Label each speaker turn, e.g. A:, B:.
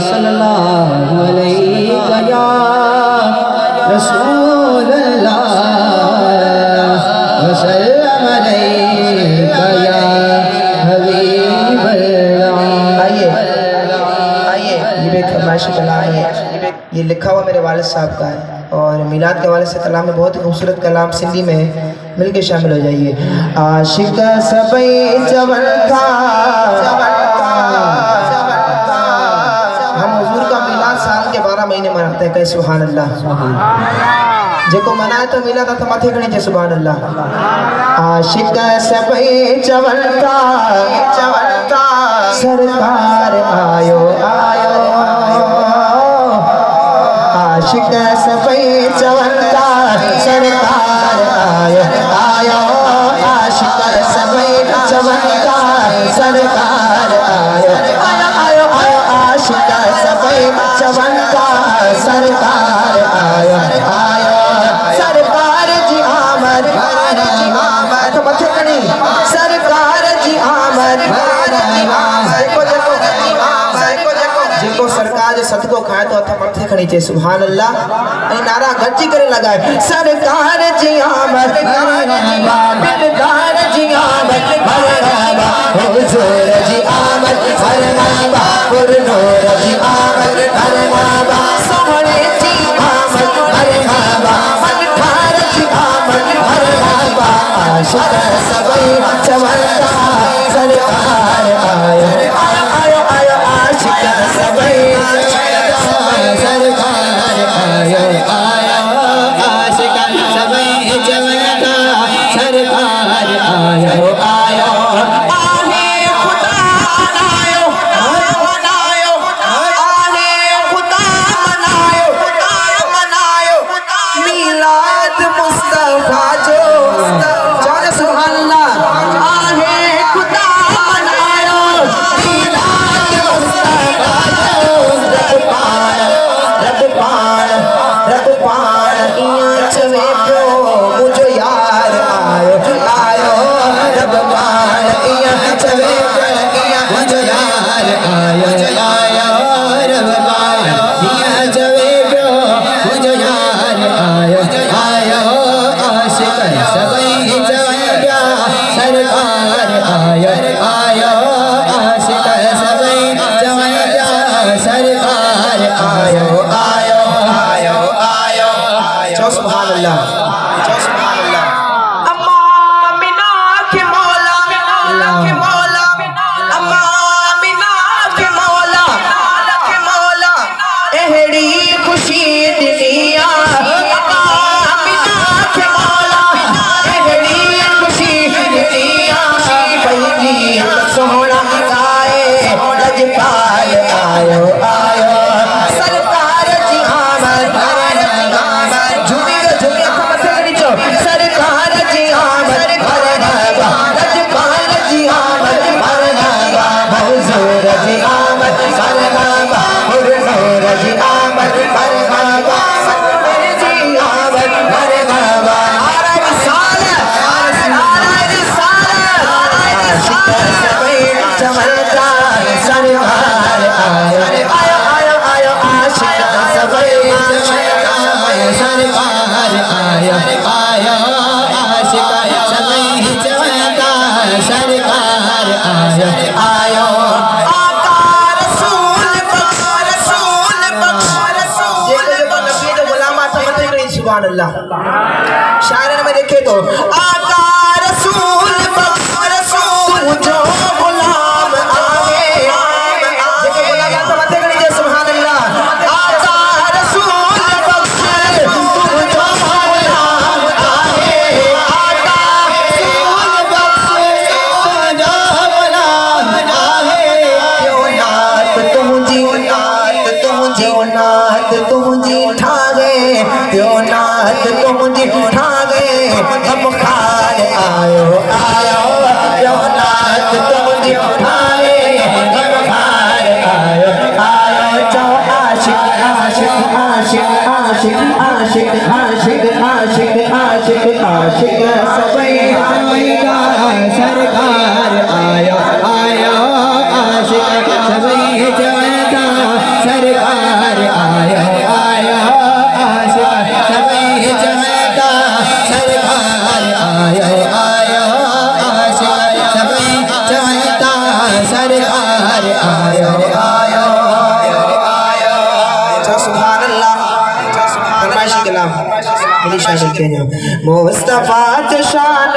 A: सल्लल्लाहु अलैहि या रसूल अल्लाह वसल्लम अलैका या हबीब अल्लाह।
B: आइए ये भी फरमाइश कलाम है, ये लिखा हुआ मेरे वालिद साहब का है और मिलाद के हवाले से कलाम में बहुत ही खूबसूरत कलाम सिंधी में मिल के शामिल हो जाइए। आशिक सबई जवन था, हम हुजूर का मिलाद साल के 12 महीने मनाते हैं। कहे सुभान अल्लाह। जेको मनाए तो मिलाद तो मथे खणी चे सुभान अल्लाह। आशिक सबई जवन था सरकार आयो आयो, आशिक सबई जवन था सरकार आयो आयो, आशिक सबई जवन था सरकार आयो आयो आयो आयो, आशिक सबई जवन था सरकार आयो आयो, सरकार जी आमद तो मथे खणी सरकार जी आमद। जेको सरकार जो सदको खाए तो हथ मथे खणी चे सुभान अल्लाह ऐं नारा गॾिजी करे लॻाए। सरकार जी आमद दिलदार जी आमद मरहबा, हुजूर जी आमद मरहबा, पुरनूर जी आमद मरहबा, सोहणे जी आमद मरहबा, मनठार जी आमद मरहबा, आशिक सबई जवन था सरकार आयो आयो आयो आयो, आशिक सबई सरकार आयो आयो, आशिक सबई जवन था सरकार आयो आयो। आहे खुदा मनायो मनायो, आहे खुदा मनायो मिलाद मुस्तफा जो जाने सुभान अल्लाह। आहे खुदा मनायो मिलाद मुस्तफा जो, रब पाण इयां चवे पियो मुझो यार आयो आयो, रब पाण इयां चवे पियो मुझो यार आयो आयो, रब पाण इयां चवे पियो मुझो यार आयो आयो, आशिक सबई जवन था सरकार आयो आयो, आशिक सबई जवन था सरकार आयो आयो आयो आयो। जो सुभान अल्लाह, जो सुभान अल्लाह। अम्मा मिना के मौला, अम्मा मिना के मौला एहड़ी खुशी दुनिया, अम्मा मिना के मौला एहड़ी खुशी दुनिया, पहली सोहना गाए रजपाल आयो आयो, सरकार जी आमद सरकार जी आमद मरहबा, रजपाल जी आमद मरहबा, हुजूर जी आमद मरहबा, पुरनूर जी आमद मरहबा, सरवर जी आमद मरहबा, आशिक सबई जवन था सरकार आयो आयो आयो आयो, आशिक सबई जवन था सरकार आयो आयो, आशिक सबई जवन था सरकार आयो आयो। आका रसूल नबी जो गुलाम था मत करी सुभान अल्लाह। शायर में देखे तो आका रसूल जो गुलाम आए, जेके गुलाम था मत करी सुभान अल्लाह। आका रसूल जो गुलाम आए, आका रसूल जो गुलाम आए, क्यों नात तुझी ठागे, क्यों नात तुझी ठागे, हम खार आयो आयो, क्यों नात तुझी ठागे, हम खार आयो आयो, जो आशिक आशिक आशिक आशिक आशिक आशिक आशिक आशिक आशिक सबई सरकार आयो आयो, मेरी शान चेंज हो मुस्तफा च शान